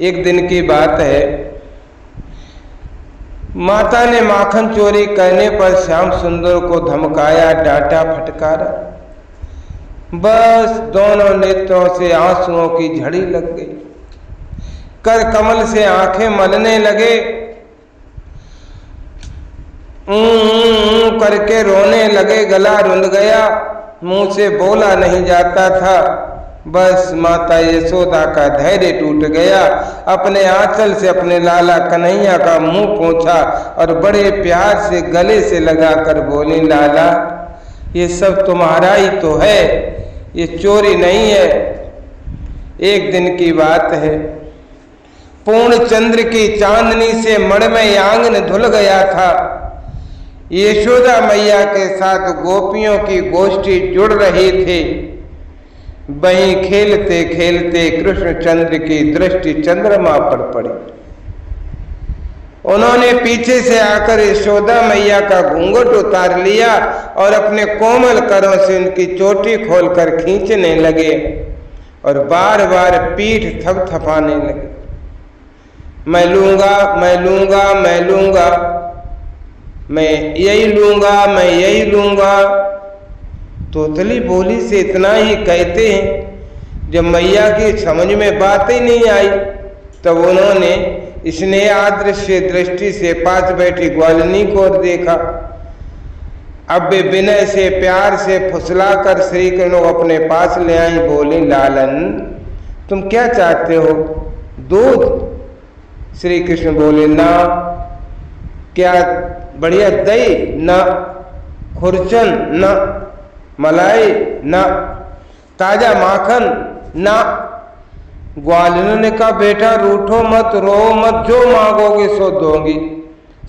एक दिन की बात है, माता ने माखन चोरी करने पर श्याम सुंदर को धमकाया, डांटा, फटकारा। बस दोनों नेत्रों से आंसुओं की झड़ी लग गई। कर कमल से आंखें मलने लगे, करके रोने लगे, गला रुंध गया, मुंह से बोला नहीं जाता था। बस माता यशोदा का धैर्य टूट गया। अपने आंचल से अपने लाला कन्हैया का मुंह पोंछा और बड़े प्यार से गले से लगाकर बोली, लाला ये सब तुम्हारा ही तो है, ये चोरी नहीं है। एक दिन की बात है, पूर्ण चंद्र की चांदनी से मणिमय आंगन धुल गया था। यशोदा मैया के साथ गोपियों की गोष्ठी जुड़ रही थी। वहीं खेलते खेलते कृष्णचंद्र की दृष्टि चंद्रमा पर पड़ी। उन्होंने पीछे से आकर यशोदा मैया का घूंघट उतार लिया और अपने कोमल करों से उनकी चोटी खोलकर खींचने लगे और बार बार पीठ थपथपाने लगे। मैं लूंगा, मैं लूंगा, मैं लूंगा, मैं यही लूंगा, मैं यही लूंगा। तोतली बोली से इतना ही कहते हैं। जब मैया की समझ में बात ही नहीं आई तब उन्होंने स्नेह आदृश्य दृष्टि से पास बैठी ग्वालिनी को देखा। अब वे विनय से प्यार से फुसला कर श्री कृष्ण को अपने पास ले आई। बोली, लालन तुम क्या चाहते हो? दूध? श्री कृष्ण बोले, ना। क्या बढ़िया दही? ना। खुरचन? ना। मलाई? ना। ताजा माखन? ना। ग्वालिनी ने कहा, बेटा रूठो मत, रो मत, जो मांगोगे सो दूंगी।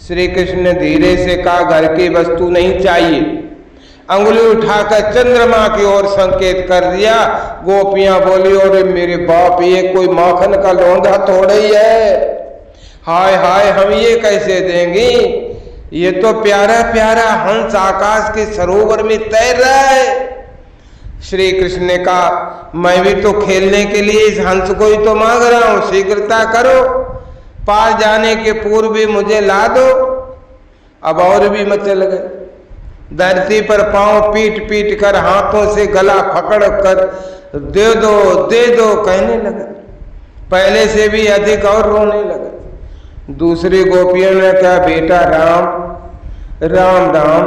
श्री कृष्ण ने धीरे से कहा, घर की वस्तु नहीं चाहिए। अंगुली उठाकर चंद्रमा की ओर संकेत कर दिया। गोपियां बोली, और मेरे बाप, ये कोई माखन का लौंडा थोड़ा ही है, हाय हाय हम ये कैसे देंगी? ये तो प्यारा प्यारा हंस आकाश के सरोवर में तैर रहा है। श्री कृष्ण ने कहा, मैं भी तो खेलने के लिए इस हंस को ही तो मांग रहा हूं, शीघ्रता करो, पार जाने के पूर्व भी मुझे ला दो। अब और भी मचल गए। धरती पर पांव पीट पीट कर, हाथों से गला पकड़ कर दे दो दे दो कहने लगे। पहले से भी अधिक और रोने लगे। दूसरी गोपियों ने कहा, बेटा राम राम राम,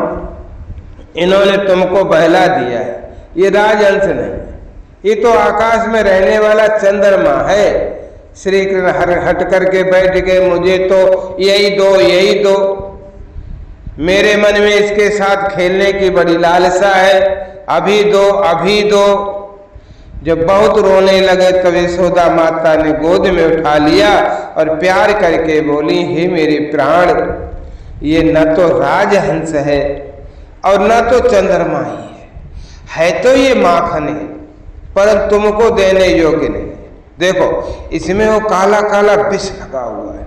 इन्होंने तुमको बहला दिया है, ये राजहंस नहीं, ये तो आकाश में रहने वाला चंद्रमा है। श्री कृष्ण हट करके बैठ गए। मुझे तो यही दो, यही दो, मेरे मन में इसके साथ खेलने की बड़ी लालसा है, अभी दो, अभी दो। जब बहुत रोने लगे तब यशोदा माता ने गोद में उठा लिया और प्यार करके बोली, हे मेरे प्राण, ये न तो राजहंस है और न तो चंद्रमा ही है तो ये माखन है, पर तुमको देने योग्य नहीं। देखो इसमें वो काला काला विष लगा हुआ है,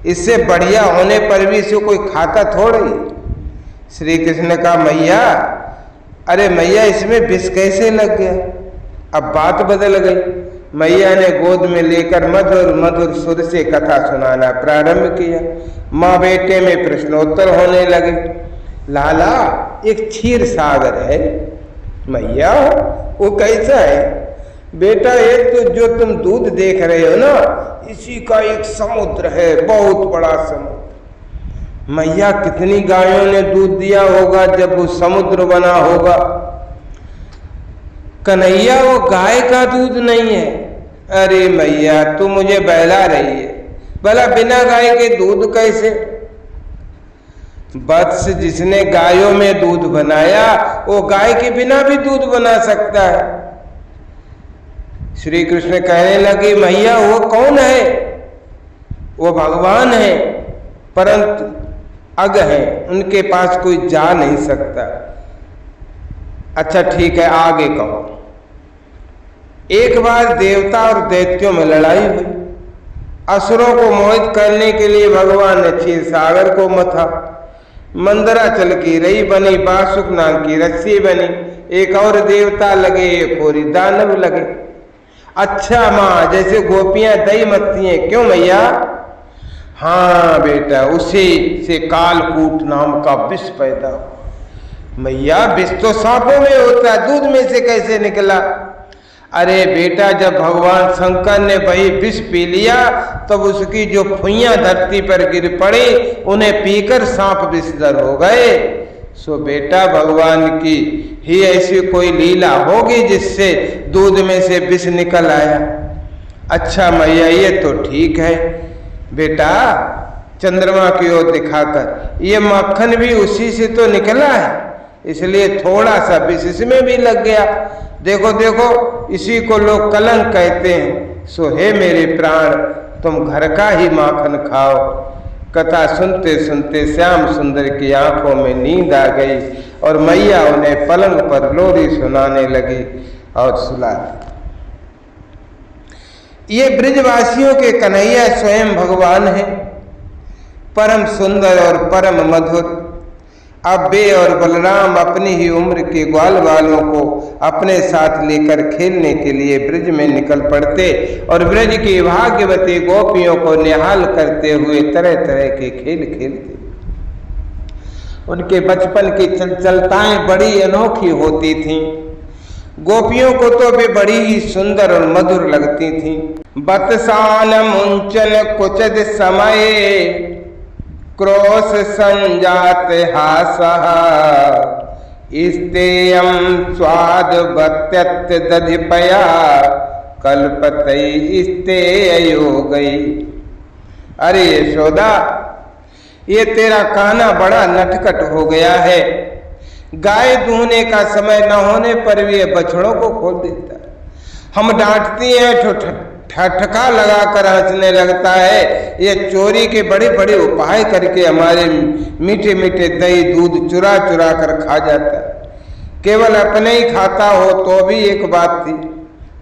इससे बढ़िया होने पर भी इसे कोई खाता थोड़ी। श्री कृष्ण ने कहा, मैया, अरे मैया, इसमें विष कैसे लग गया? अब बात बदल गई। मैया ने गोद में लेकर मधुर मधुर सुर से कथा सुनाना प्रारंभ किया। माँ बेटे में प्रश्नोत्तर होने लगे। लाला, एक क्षीर सागर है। मैया, वो कैसा है? बेटा, एक तो जो तुम दूध देख रहे हो ना, इसी का एक समुद्र है, बहुत बड़ा समुद्र। मैया, कितनी गायों ने दूध दिया होगा जब वो समुद्र बना होगा? कन्हैया, वो गाय का दूध नहीं है। अरे मैया, तू मुझे बहला रही है, भला बिना गाय के दूध कैसे? वत्स, जिसने गायों में दूध बनाया वो गाय के बिना भी दूध बना सकता है। श्री कृष्ण कहने लगे, मैया, वो कौन है? वो भगवान है, परंतु अग है, उनके पास कोई जा नहीं सकता। अच्छा ठीक है, आगे कहो। एक बार देवता और दैत्यों में लड़ाई हुई। असुरों को मोहित करने के लिए भगवान ने क्षीर सागर को मथा। मंदराचल की रई बनी, बासुक नाम की रस्सी बनी, एक और देवता लगे, एक और दानव लगे। अच्छा माँ, जैसे गोपियां दही मथती हैं, क्यों मैया? हाँ बेटा, उसी से कालकूट नाम का विष पैदा हुआ। मैया विष तो सांपों में होता है, दूध में से कैसे निकला? अरे बेटा, जब भगवान शंकर ने वही विष पी लिया तब उसकी जो फुइयां धरती पर गिर पड़ी, उन्हें पीकर सांप विषधर हो गए। सो बेटा, भगवान की ही ऐसी कोई लीला होगी जिससे दूध में से विष निकल आया। अच्छा मैया, ये तो ठीक है। बेटा, चंद्रमा की ओर दिखाकर, ये मक्खन भी उसी से तो निकला है, इसलिए थोड़ा सा विष इसमें भी लग गया। देखो देखो, इसी को लोग कलंक कहते हैं। सो हे मेरे प्राण, तुम घर का ही माखन खाओ। कथा सुनते सुनते श्याम सुंदर की आंखों में नींद आ गई और मैया उन्हें पलंग पर लोरी सुनाने लगी और सुला दी। ये ब्रजवासियों के कन्हैया स्वयं भगवान हैं, परम सुंदर और परम मधुर। अब वे और बलराम अपनी ही उम्र के ग्वाल वालों को अपने साथ लेकर खेलने के लिए ब्रज में निकल पड़ते और ब्रज की भाग्यवती गोपियों को निहाल करते हुए तरह तरह के खेल खेलते। उनके बचपन की चंचलताएं बड़ी अनोखी होती थीं। गोपियों को तो वे बड़ी ही सुंदर और मधुर लगती थीं। बतसान मुंचन कुचद समय क्रोश संजात हासः इस्तेयं स्वाद बत्यत दधिपया कल्पतै इस्तेयो गई। अरे यशोदा, ये तेरा काना बड़ा नटखट हो गया है। गाय दूहने का समय न होने पर भी ये बछड़ों को खोल देता है। हम डांटती हैं तो ठठका लगाकर हंसने लगता है। ये चोरी के बड़े बड़े उपाय करके हमारे मीठे मीठे दही दूध चुरा चुरा कर खा जाता है। केवल अपने ही खाता हो तो भी एक बात थी,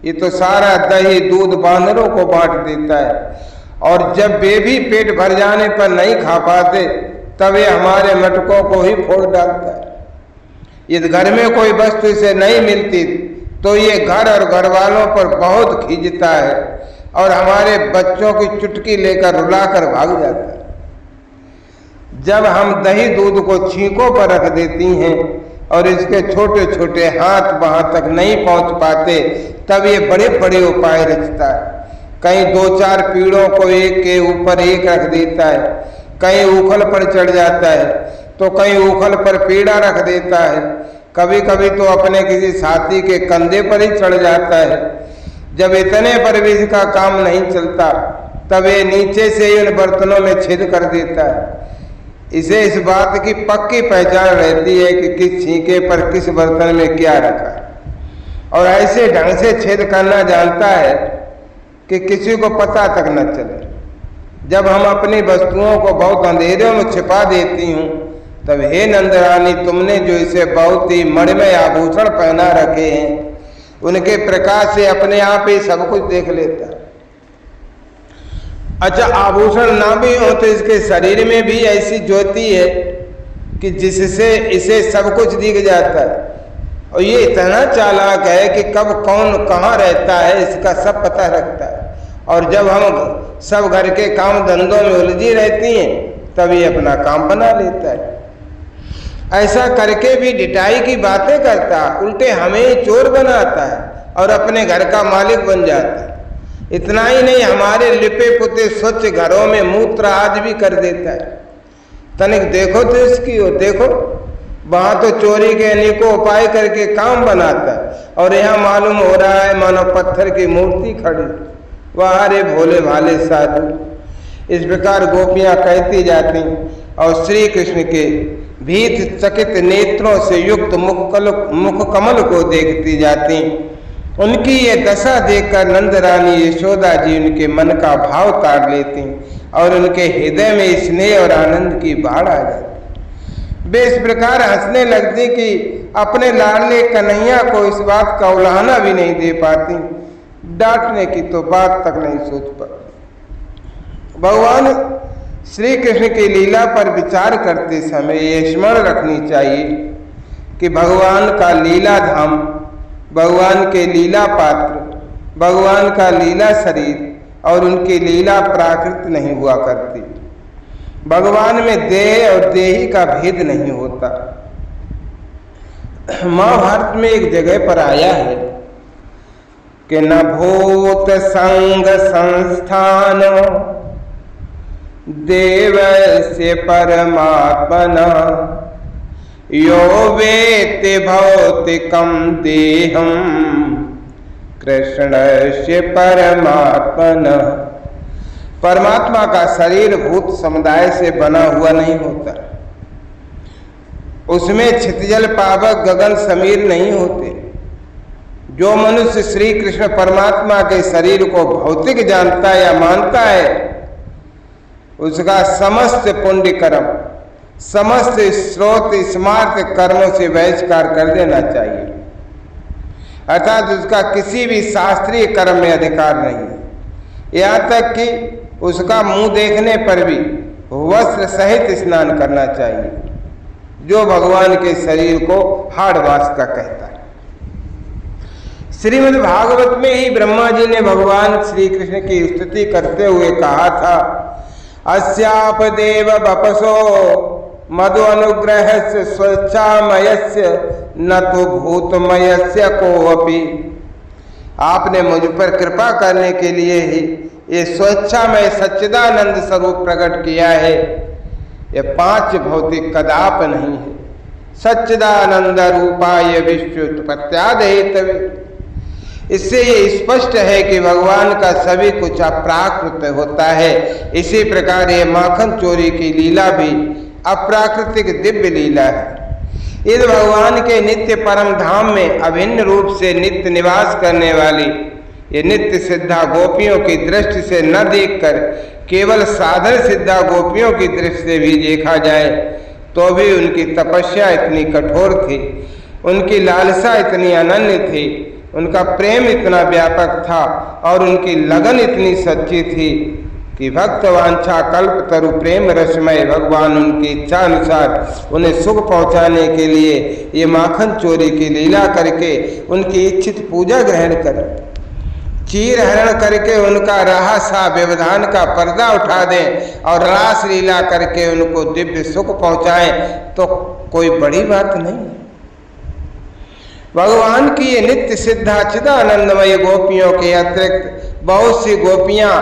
ये तो सारा दही दूध बानरों को बांट देता है, और जब वे भी पेट भर जाने पर नहीं खा पाते तब ये हमारे मटकों को ही फोड़ डालता है। यदि घर में कोई वस्तु इसे नहीं मिलती तो ये घर और घर वालों पर बहुत खींचता है और हमारे बच्चों की चुटकी लेकर रुलाकर भाग जाता है। जब हम दही दूध को छींकों पर रख देती हैं और इसके छोटे छोटे हाथ वहां तक नहीं पहुंच पाते तब ये बड़े बड़े उपाय रचता है। कहीं दो चार पीड़ों को एक के ऊपर एक रख देता है, कहीं उखल पर चढ़ जाता है तो कहीं उखल पर पीड़ा रख देता है, कभी कभी तो अपने किसी साथी के कंधे पर ही चढ़ जाता है। जब इतने पर भी इसका काम नहीं चलता तब ये नीचे से ही उन बर्तनों में छेद कर देता है। इसे इस बात की पक्की पहचान रहती है कि किस छींके पर किस बर्तन में क्या रखा है, और ऐसे ढंग से छेद करना जानता है कि किसी को पता तक न चले। जब हम अपनी वस्तुओं को बहुत अंधेरे में छिपा देती हूँ तब हे नंदरानी, तुमने जो इसे बहुत ही मणिमय आभूषण पहना रखे हैं उनके प्रकाश से अपने आप ही सब कुछ देख लेता है। अच्छा, आभूषण ना भी हो तो इसके शरीर में भी ऐसी ज्योति है कि जिससे इसे सब कुछ दिख जाता है, और ये इतना चालाक है कि कब कौन कहाँ रहता है इसका सब पता रखता है। और जब हम सब घर के काम धंधों में उलझी रहती हैं तब ये अपना काम बना लेता है। ऐसा करके भी डिटाई की बातें करता, उल्टे हमें चोर बनाता है और अपने घर का मालिक बन जाता है। इतना ही नहीं, हमारे लिपे पुते स्वच्छ घरों में मूत्र आदि भी कर देता है। तनिक देखो तो इसकी हो, देखो वहां तो चोरी के अनेकों उपाय करके काम बनाता है और यहाँ मालूम हो रहा है मानो पत्थर की मूर्ति खड़ी। वाह रे भोले भाले साधु। इस प्रकार गोपियां कहती जाती और श्री कृष्ण के भीत चकित नेत्रों से युक्त मुख कमल को देखती जाती। उनकी ये दशा देखकर नंद रानी यशोदा जी उनके मन का भाव ताड़ लेती और उनके हृदय में स्नेह और आनंद की बाढ़ आ जाती। वे इस प्रकार हंसने लगती कि अपने लाडले कन्हैया को इस बात का उलाहना भी नहीं दे पाती, डांटने की तो बात तक नहीं सोच पाती। भगवान श्री कृष्ण की लीला पर विचार करते समय ये स्मरण रखनी चाहिए कि भगवान का लीला धाम, भगवान के लीला पात्र भगवान का लीला शरीर और उनकी लीला प्राकृत नहीं हुआ करती। भगवान में देह और देही का भेद नहीं होता। महाभारत में एक जगह पर आया है कि न भूत संग संस्थान देवस्य परमात्मना यो वेत्ति भौतिकं देहं कृष्णस्य परमात्मना। परमात्मा का शरीर भूत समुदाय से बना हुआ नहीं होता। उसमें क्षितिजल पावक गगन समीर नहीं होते। जो मनुष्य श्री कृष्ण परमात्मा के शरीर को भौतिक जानता है या मानता है, उसका समस्त पुण्य कर्म, समस्त स्रोत स्मार्त कर्मों से बहिष्कार कर देना चाहिए। अर्थात उसका किसी भी शास्त्रीय कर्म में अधिकार नहीं है। यहाँ तक कि उसका मुंह देखने पर भी वस्त्र सहित स्नान करना चाहिए, जो भगवान के शरीर को हाड़वास का कहता है। श्रीमद् भागवत में ही ब्रह्मा जी ने भगवान श्री कृष्ण की स्तुति करते हुए कहा था, अस्याप देव बपसो मधु अनुग्रहस्य स्वच्छामयस्य न तो भूतमयस्य कोऽपि। आपने मुझ पर कृपा करने के लिए ही ये स्वच्छामय सच्चिदानंद स्वरूप प्रकट किया है। ये पांच भौतिक कदाप नहीं है। सच्चिदानंद रूपाय विश्वोत्पत्त्यादिहेतवे। इससे ये स्पष्ट है कि भगवान का सभी कुछ अप्राकृत होता है। इसी प्रकार ये माखन चोरी की लीला भी अप्राकृतिक दिव्य लीला है। इस भगवान के नित्य परम धाम में अभिन्न रूप से नित्य निवास करने वाली ये नित्य सिद्धा गोपियों की दृष्टि से न देखकर केवल साधन सिद्धा गोपियों की दृष्टि से भी देखा जाए तो भी उनकी तपस्या इतनी कठोर थी, उनकी लालसा इतनी अनन्य थी, उनका प्रेम इतना व्यापक था और उनकी लगन इतनी सच्ची थी कि भक्त वांछा कल्प तरु प्रेम रसमय भगवान उनकी इच्छा अनुसार उन्हें सुख पहुंचाने के लिए ये माखन चोरी की लीला करके उनकी इच्छित पूजा ग्रहण कर चीर हरण करके उनका राहसा व्यवधान का पर्दा उठा दें और रास लीला करके उनको दिव्य सुख पहुंचाएं तो कोई बड़ी बात नहीं। भगवान की ये नित्य सिद्धा चिदानंदमय गोपियों के अतिरिक्त बहुत सी गोपियां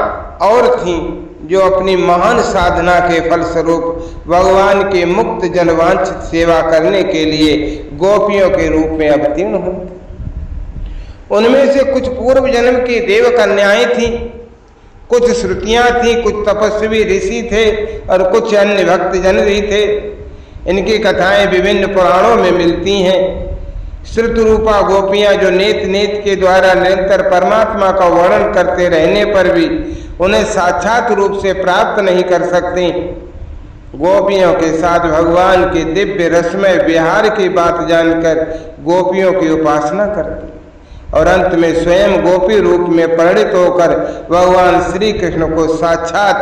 और थीं जो अपनी महान साधना के फलस्वरूप भगवान की मुक्त जनवांछित सेवा करने के लिए गोपियों के रूप में अवतीर्ण हुई। उनमें से कुछ पूर्व जन्म की देव कन्याएं थीं, कुछ श्रुतियां थीं, कुछ तपस्वी ऋषि थे और कुछ अन्य भक्तजन भी थे। इनकी कथाएं विभिन्न पुराणों में मिलती हैं। श्रुत रूपा गोपियां जो नेत नेत के द्वारा निरंतर परमात्मा का वर्णन करते रहने पर भी उन्हें साक्षात रूप से प्राप्त नहीं कर सकती, गोपियों के साथ भगवान के दिव्य रसमय विहार की बात जानकर गोपियों की उपासना करती और अंत में स्वयं गोपी रूप में परिणित होकर भगवान श्री कृष्ण को साक्षात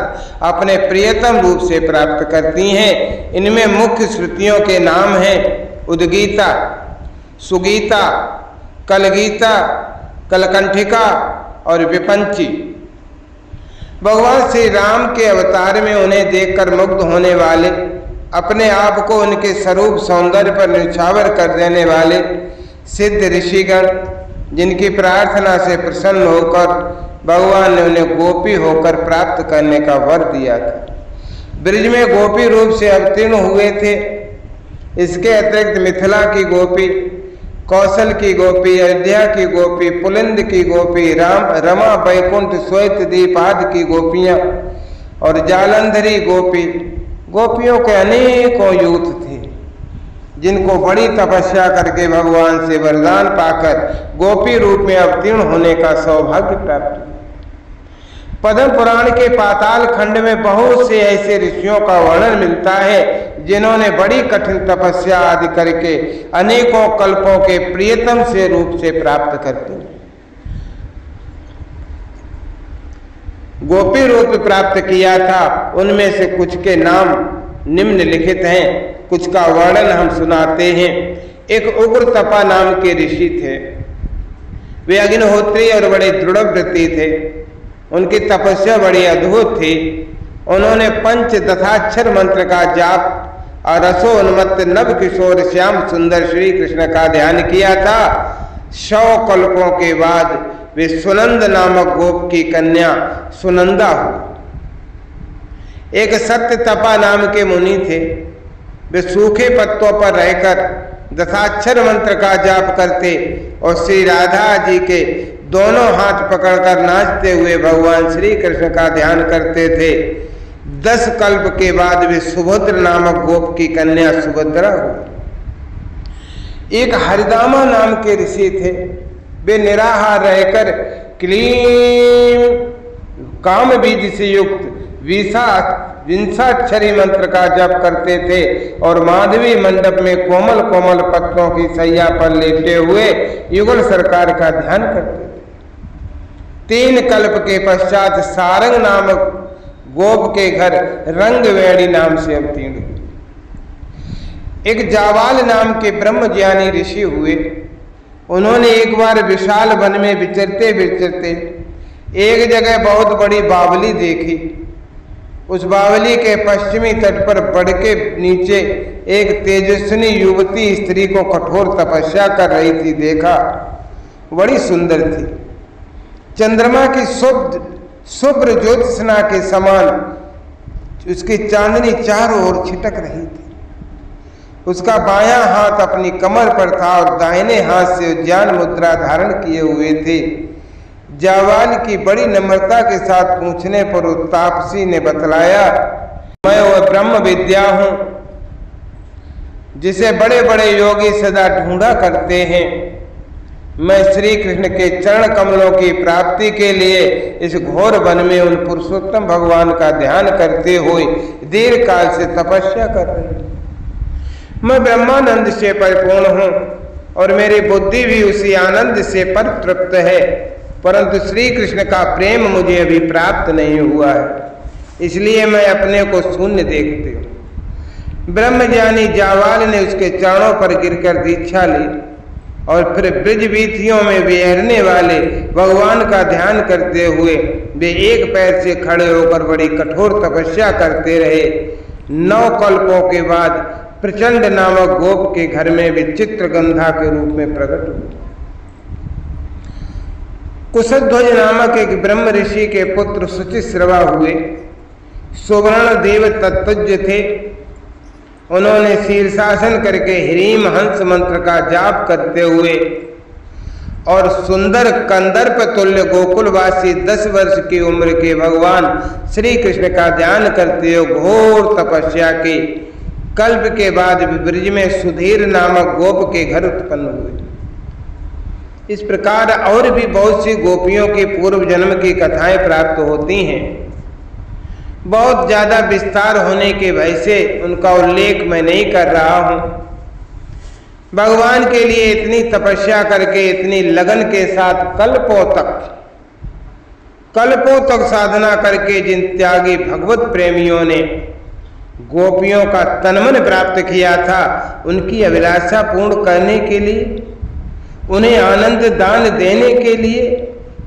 अपने प्रियतम रूप से प्राप्त करती हैं। इनमें मुख्य श्रुतियों के नाम हैं उद्गीता, सुगीता, कलगीता, कलकंठिका और विपंची। भगवान श्री राम के अवतार में उन्हें देखकर मुग्ध होने वाले, अपने आप को उनके स्वरूप सौंदर्य पर न्यौछावर कर देने वाले सिद्ध ऋषिगण जिनकी प्रार्थना से प्रसन्न होकर भगवान ने उन्हें गोपी होकर प्राप्त करने का वर दिया था, ब्रिज में गोपी रूप से अवतीर्ण हुए थे। इसके अतिरिक्त मिथिला की गोपी, कौशल की गोपी, अयोध्या की गोपी, पुलिंद की गोपी, रमा बैकुंठ श्वेत दीप आदि की गोपियां और जालंधरी गोपी, गोपियों के अनेकों यूथ थे जिनको बड़ी तपस्या करके भगवान से वरदान पाकर गोपी रूप में अवतीर्ण होने का सौभाग्य प्राप्त हुआ। पद्म पुराण के पाताल खंड में बहुत से ऐसे ऋषियों का वर्णन मिलता है जिन्होंने बड़ी कठिन तपस्या आदि करके अनेकों कल्पों के प्रियतम से रूप से प्राप्त करते गोपी रूप प्राप्त किया था। उनमें से कुछ के नाम निम्नलिखित हैं, कुछ का वर्णन हम सुनाते हैं। एक उग्र तपा नाम के ऋषि थे। वे अग्निहोत्री और बड़े दृढ़व्रती थे। उनकी तपस्या बड़ी अद्भुत थी। उन्होंने पंच दशाक्षर मंत्र का जाप और रसोन्मत्त नव किशोर श्याम सुंदर श्री कृष्ण का ध्यान किया था। 100 कल्पों के बाद वे सुनंद नामक गोप की कन्या सुनंदा हुई। एक सत्य तपा नाम के मुनि थे। वे सूखे पत्तों पर रहकर दशाक्षर मंत्र का जाप करते और श्री राधा जी के दोनों हाथ पकड़कर नाचते हुए भगवान श्री कृष्ण का ध्यान करते थे। 10 कल्प के बाद वे सुभद्र नामक गोप की कन्या सुभद्रा हुई। एक हरिदामा नाम के ऋषि थे। वे निराहार रहकर क्लीं काम बीज से युक्त विंशाक्षरी मंत्र का जप करते थे और माधवी मंडप में कोमल कोमल पत्तों की सैया पर लेटे हुए युगल सरकार का ध्यान करते थे। 3 कल्प के पश्चात सारंग नामक गोप के घर रंगवेणी नाम से अवतीर्ण हुए। एक जावाल नाम के ब्रह्मज्ञानी ऋषि हुए। उन्होंने एक बार विशाल वन में विचरते विचरते एक जगह बहुत बड़ी बावली देखी। उस बावली के पश्चिमी तट पर बढ़ के नीचे एक तेजस्विनी युवती स्त्री को कठोर तपस्या कर रही थी देखा। बड़ी सुंदर थी। चंद्रमा की शुभ्र ज्योत्सना के समान उसकी चांदनी चारों ओर छिटक रही थी। उसका बायां हाथ अपनी कमर पर था और दाहिने हाथ से उद्यान मुद्रा धारण किए हुए थे। जावाल की बड़ी नम्रता के साथ पूछने पर उस तापसी ने बतलाया, मैं वह ब्रह्म विद्या हूं जिसे बड़े बड़े योगी सदा ढूंढा करते हैं। मैं श्री कृष्ण के चरण कमलों की प्राप्ति के लिए इस घोर वन में उन पुरुषोत्तम भगवान का ध्यान करते हुए दीर्घ काल से तपस्या कर रही हूं। मैं ब्रह्मानंद से परिपूर्ण हूं और मेरी बुद्धि भी उसी आनंद से परितृप्त है, परंतु श्री कृष्ण का प्रेम मुझे अभी प्राप्त नहीं हुआ है, इसलिए मैं अपने को शून्य देखती हूँ। ब्रह्मज्ञानी जावाल ने उसके चरणों पर गिरकर दीक्षा ली और फिर ब्रज वीथियों में विहरने वाले भगवान का ध्यान करते हुए वे एक पैर से खड़े होकर बड़ी कठोर तपस्या करते रहे। 9 कल्पों के बाद प्रचंड नामक गोप के घर में वे चित्रगंधा के रूप में प्रकट हुए। कुशध्वज नामक एक ब्रह्म ऋषि के पुत्र शुचिश्रवा हुए। सुवर्ण देव तत्वज्ञ थे। उन्होंने शीर्षासन करके ह्रीम हंस मंत्र का जाप करते हुए और सुंदर कंदर्प तुल्य गोकुलवासी 10 वर्ष की उम्र के भगवान श्री कृष्ण का ध्यान करते हुए घोर तपस्या की। कल्प के बाद ब्रज में सुधीर नामक गोप के घर उत्पन्न हुए। इस प्रकार और भी बहुत सी गोपियों के पूर्व जन्म की कथाएं प्राप्त होती हैं। बहुत ज्यादा विस्तार होने के भय से उनका उल्लेख मैं नहीं कर रहा हूं। भगवान के लिए इतनी तपस्या करके इतनी लगन के साथ कल्पों तक साधना करके जिन त्यागी भगवत प्रेमियों ने गोपियों का तनमन प्राप्त किया था, उनकी अभिलाषा पूर्ण करने के लिए, उन्हें आनंद दान देने के लिए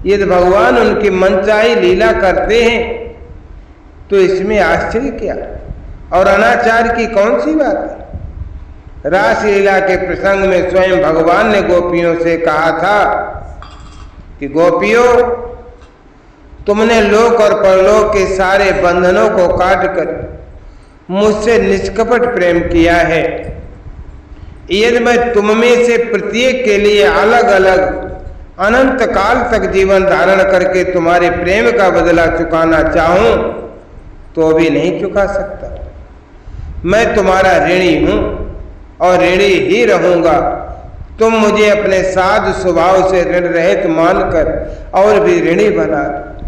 यदि भगवान उनकी मनचाही लीला करते हैं तो इसमें आश्चर्य क्या और अनाचार की कौन सी बात है। रास लीला के प्रसंग में स्वयं भगवान ने गोपियों से कहा था कि गोपियों, तुमने लोक और परलोक के सारे बंधनों को काटकर मुझसे निष्कपट प्रेम किया है। यदि मैं तुम में से प्रत्येक के लिए अलग अलग अनंत काल तक जीवन धारण करके तुम्हारे प्रेम का बदला चुकाना चाहूं तो भी नहीं चुका सकता। मैं तुम्हारा ऋणी हूं और ऋणी ही रहूंगा। तुम मुझे अपने साधु स्वभाव से ऋण रहित मानकर और भी ऋणी बना दो,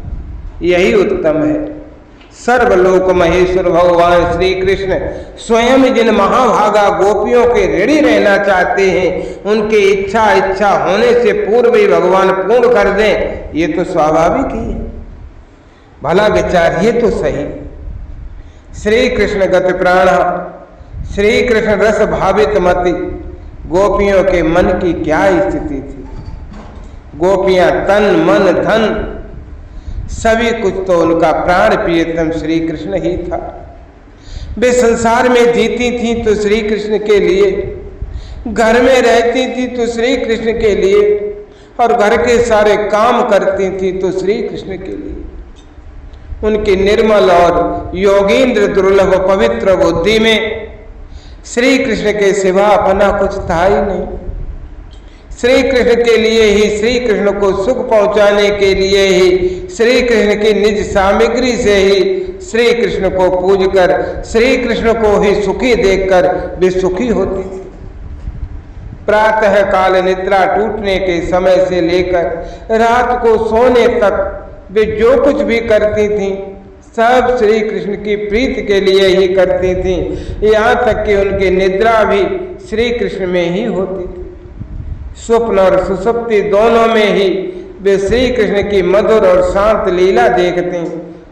यही उत्तम है। सर्वलोक महेश्वर भगवान श्री कृष्ण स्वयं जिन महाभागा गोपियों के ऋणी रहना चाहते हैं, उनकी इच्छा होने से पूर्व ही भगवान पूर्ण कर दें, ये तो स्वाभाविक ही है। भला विचारिए तो सही। श्री कृष्ण गति प्राण, श्री कृष्ण रस भावित मति, गोपियों के मन की क्या स्थिति थी। गोपियां तन मन धन सभी कुछ तो उनका प्राण प्रियतम श्री कृष्ण ही था। वे संसार में जीती थी तो श्री कृष्ण के लिए, घर में रहती थी तो श्री कृष्ण के लिए, और घर के सारे काम करती थी तो श्री कृष्ण के लिए। उनकी निर्मल और योगींद्र दुर्लभ पवित्र बुद्धि में श्री कृष्ण के सिवा अपना कुछ था ही नहीं। श्री कृष्ण के लिए ही, श्री कृष्ण को सुख पहुंचाने के लिए ही, श्री कृष्ण की निज सामग्री से ही श्री कृष्ण को पूजकर, श्री कृष्ण को ही सुखी देखकर वे सुखी होती थी। प्रातः काल निद्रा टूटने के समय से लेकर रात को सोने तक वे जो कुछ भी करती थीं सब श्री कृष्ण की प्रीति के लिए ही करती थीं। यहाँ तक कि उनकी निद्रा भी श्री कृष्ण में ही होती थी। स्वप्न और सुसुप्ति दोनों में ही वे श्री कृष्ण की मधुर और शांत लीला देखती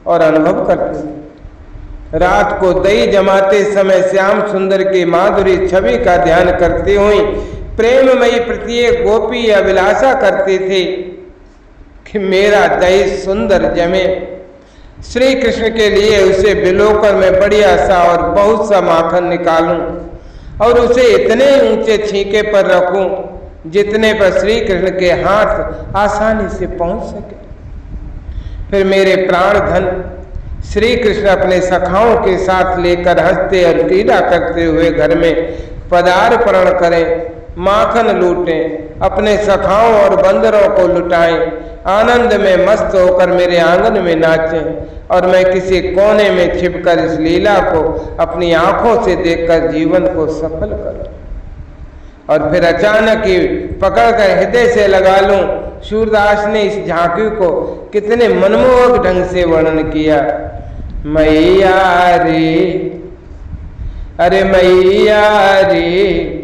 और अनुभव करती। रात को दही जमाते समय श्याम सुंदर की माधुरी छवि का ध्यान करती हुई प्रेममयी प्रत्येक गोपी अभिलाषा करती थी कि मेरा दही सुंदर जमे। श्री कृष्ण के लिए उसे बिलोकर मैं बढ़िया सा और बहुत सा माखन निकालूं और उसे इतने ऊंचे छींके पर रखूं जितने पर श्री कृष्ण के हाथ आसानी से पहुंच सके। फिर मेरे प्राण धन श्री कृष्ण अपने सखाओं के साथ लेकर हंसते और क्रीड़ा करते हुए घर में पदार्पण करें, माखन लूटें, अपने सखाओं और बंदरों को लुटाएं, आनंद में मस्त होकर मेरे आंगन में नाचें और मैं किसी कोने में छिपकर इस लीला को अपनी आंखों से देखकर जीवन को सफल करूं। और फिर अचानक ही पकड़कर हृदय से लगा लूं। सूरदास ने इस झांकी को कितने मनमोहक ढंग से वर्णन किया। मैया रे, अरे मैया रे,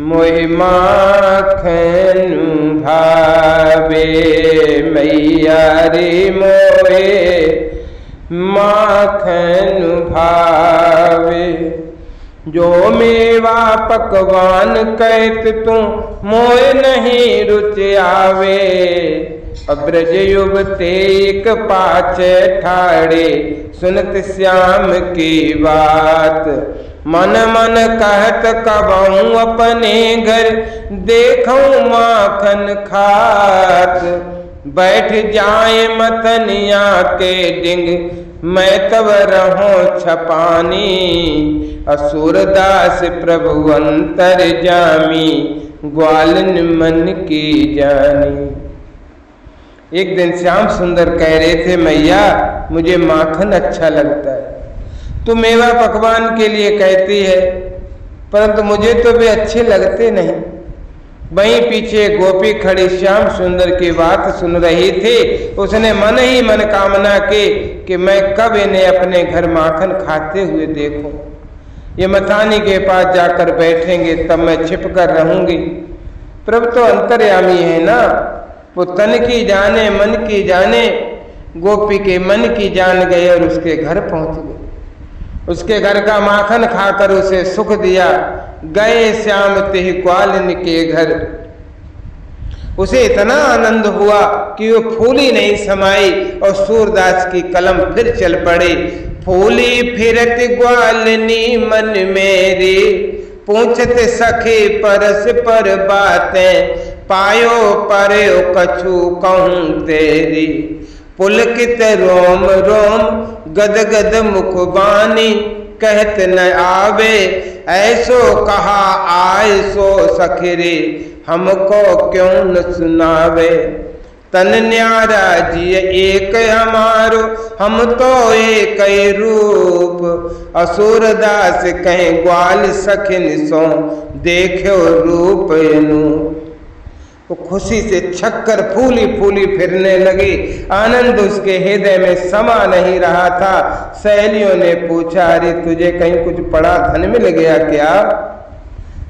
मोहि माखन भावे, मैया रे मोहे माखन भावे, जो मेवा पकवान कहत तू मोय नहीं रुच आवे, अब्रज युवते एक पाछे ठाड़े सुनत श्याम की बात, मन मन कहत कबहूँ अपने घर देखूं माखन खात, बैठ जाए मतनिया के डिंग मैं तब रहूं छपानी, असुरदास प्रभु अंतर जामी ग्वालन मन की जानी। एक दिन श्याम सुंदर कह रहे थे मैया मुझे माखन अच्छा लगता है, तू मेवा पकवान के लिए कहती है परंतु मुझे तो वे अच्छे लगते नहीं। वहीं पीछे गोपी खड़ी श्याम सुंदर की बात सुन रही थी। उसने मन ही मन कामना की कि मैं कब इन्हें अपने घर माखन खाते हुए देखूं। ये मथानी के पास जाकर बैठेंगे तब मैं छिप कर रहूंगी। प्रभु तो अंतर्यामी है ना, वो तन की जाने मन की जाने। गोपी के मन की जान गए और उसके घर पहुंच गए। उसके घर का माखन खाकर उसे सुख दिया। गए श्याम तेहि ग्वालिन के घर। उसे इतना आनंद हुआ कि वो फूली नहीं समाई और सूरदास की कलम फिर चल पड़ी। फूली फिरत ग्वालिनी मन मेरी, पूछत सखी परस पर बातें, पायो पर्यो कछु कहूँ तेरी, पुलकित रोम रोम गद गद मुखबानी, कहत न आवे ऐसो कहा आय सो सखरे, हमको क्यों न सुनावे। तन न्यारा जी एक हमारो, हम तो एक रूप, असुरदास कहें ग्वाल सखिन सो, देखो रूप एनु। वो खुशी से छक्कर फूली फूली फिरने लगी। आनंद उसके हृदय में समा नहीं रहा था। सहेलियों ने पूछा अरे तुझे कहीं कुछ बड़ा धन मिल गया क्या?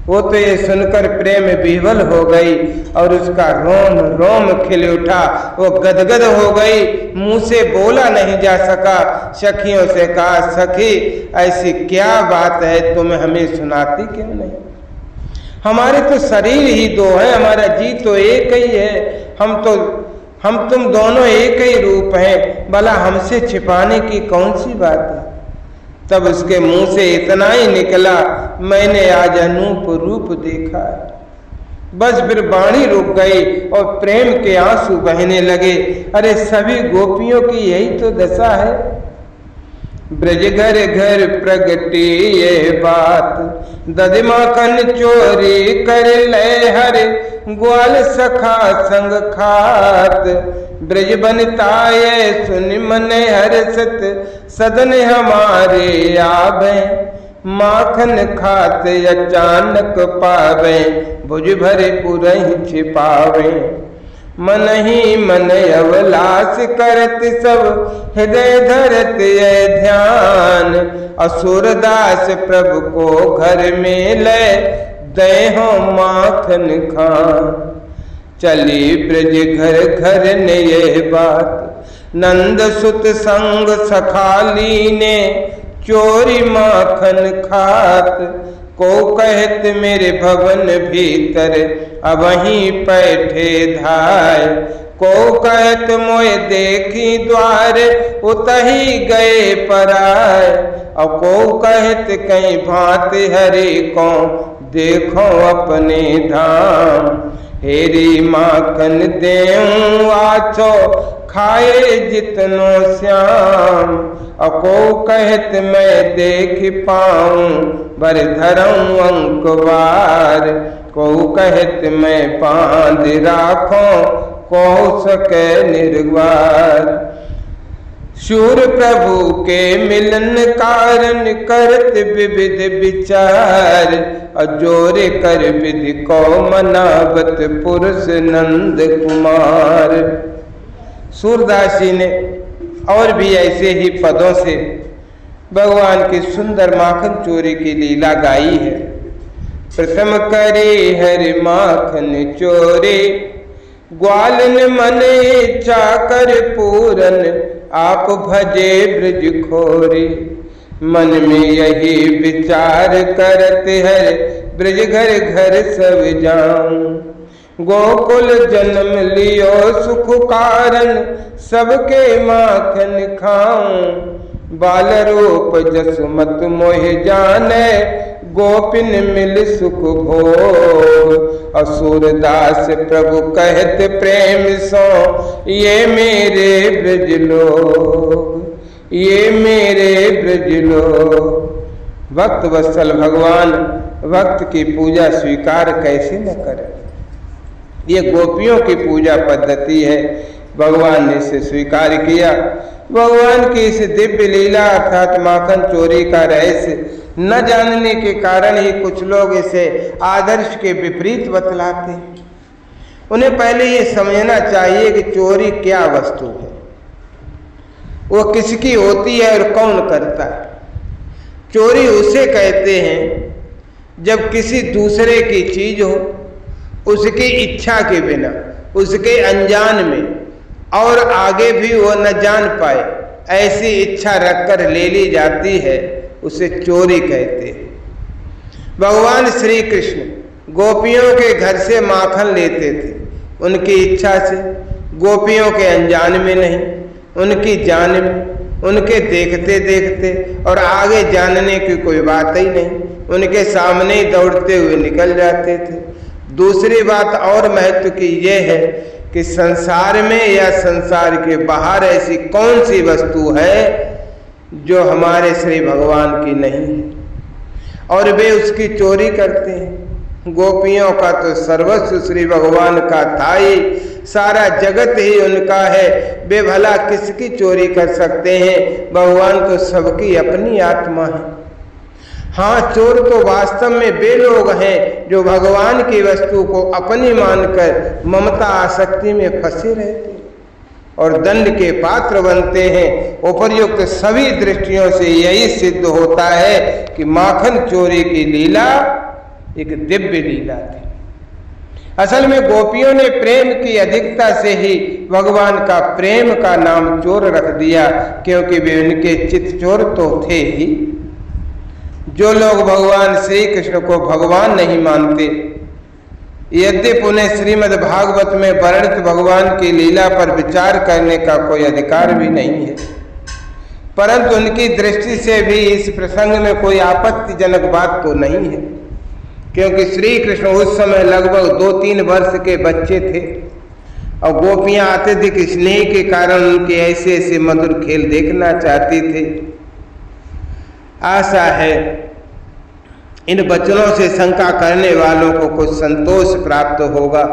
वो तो ये सुनकर प्रेम विह्वल हो गई और उसका रोम रोम खिल उठा। वो गदगद हो गई, मुंह से बोला नहीं जा सका। सखियों से कहा सखी ऐसी क्या बात है, तुम हमें सुनाती क्यों नहीं? हमारे तो शरीर ही दो है, हमारा जी तो एक ही है, हम तुम दोनों एक ही रूप हैं, भला हमसे छिपाने की कौन सी बात है। तब उसके मुंह से इतना ही निकला, मैंने आज अनूप रूप देखा है। बस फिर वाणी रुक गई और प्रेम के आंसू बहने लगे। अरे सभी गोपियों की यही तो दशा है। ब्रज घर घर प्रगटी ये बात, दधि माखन चोरी कर ले हर, ग्वाल सखा संग खात। ब्रज बनता ये सुन मन हर्षत, सदन हमारे आवे। माखन खाते अचानक पावे, भुज भरे पुरहि छिपावे। मन ही मन अवलास करत सब, हृदय धरत ये ध्यान। असुरदास प्रभु को घर में ले, दे हो माखन खान। चली ब्रज घर घर ने ये बात, नंद सुत संग सखाली ने। चोरी माखन खात को कहत मेरे भवन भीतर, अब वहीं बैठे धाय। को कहत मोय देखी द्वार, उतही गए पराय। और को कहत कहीं भांत हरि को, देखो अपने धाम। हेरी माखन देऊं आछो, खाए जितनो श्याम। अको कहत मैं देख पाऊं, बर धरऊं अंकवार। को कहत मैं बांध राखो, को सके निर्वार। शूर प्रभु के मिलन कारण, करत विविध विचार। अजोरे कर विधि को मनावत, पुरुष नंद कुमार। सूरदास जी ने और भी ऐसे ही पदों से भगवान की सुंदर माखन चोरी की लीला गाई है। प्रथम करे हरि माखन चोरी, ग्वालन मन इच्छा कर पूरन। आप भजे ब्रज खोरी, मन में यही विचार करते है, ब्रज घर घर सब जाऊं। गोकुल जन्म लियो सुख कारण, सबके माखन खाऊं। बाल रूप जसमत मोह जाने, गोपिन मिल सुख भोग। असुरदास प्रभु कहत प्रेम सो, ये मेरे ब्रज लोग, ये मेरे ब्रज लोग। भक्त वत्सल भगवान भक्त की पूजा स्वीकार कैसे न करे। ये गोपियों की पूजा पद्धति है, भगवान ने इसे स्वीकार किया। भगवान की इस दिव्य लीला अर्थात माखन चोरी का रहस्य न जानने के कारण ही कुछ लोग इसे आदर्श के विपरीत बतलाते हैं। उन्हें पहले ये समझना चाहिए कि चोरी क्या वस्तु है, वो किसकी होती है और कौन करता है। चोरी उसे कहते हैं जब किसी दूसरे की चीज हो, उसकी इच्छा के बिना, उसके अनजान में और आगे भी वो न जान पाए, ऐसी इच्छा रखकर ले ली जाती है, उसे चोरी कहते हैं। भगवान श्री कृष्ण गोपियों के घर से माखन लेते थे, उनकी इच्छा से, गोपियों के अनजान में नहीं, उनकी जान में, उनके देखते देखते, और आगे जानने की कोई बात ही नहीं, उनके सामने ही दौड़ते हुए निकल जाते थे। दूसरी बात और महत्व की यह है कि संसार में या संसार के बाहर ऐसी कौन सी वस्तु है जो हमारे श्री भगवान की नहीं है, और वे उसकी चोरी करते हैं। गोपियों का तो सर्वस्व श्री भगवान का था ही, सारा जगत ही उनका है, वे भला किसकी चोरी कर सकते हैं। भगवान तो सबकी अपनी आत्मा है। हाँ, चोर तो वास्तव में वे लोग हैं जो भगवान की वस्तु को अपनी मानकर ममता आसक्ति में फंसे रहते और दंड के पात्र बनते हैं। उपर्युक्त सभी दृष्टियों से यही सिद्ध होता है कि माखन चोरी की लीला एक दिव्य लीला थी। असल में गोपियों ने प्रेम की अधिकता से ही भगवान का प्रेम का नाम चोर रख दिया, क्योंकि वे उनके चित चोर तो थे ही। जो लोग भगवान श्री कृष्ण को भगवान नहीं मानते, यद्यपि उन्हें श्रीमद् भागवत में वर्णित भगवान की लीला पर विचार करने का कोई अधिकार भी नहीं है, परंतु उनकी दृष्टि से भी इस प्रसंग में कोई आपत्तिजनक बात तो नहीं है, क्योंकि श्री कृष्ण उस समय लगभग 2-3 वर्ष के बच्चे थे और गोपियां अत्यधिक स्नेह के कारण उनके ऐसे ऐसे मधुर खेल देखना चाहती थे। आशा है इन वचनों से शंका करने वालों को कुछ संतोष प्राप्त होगा।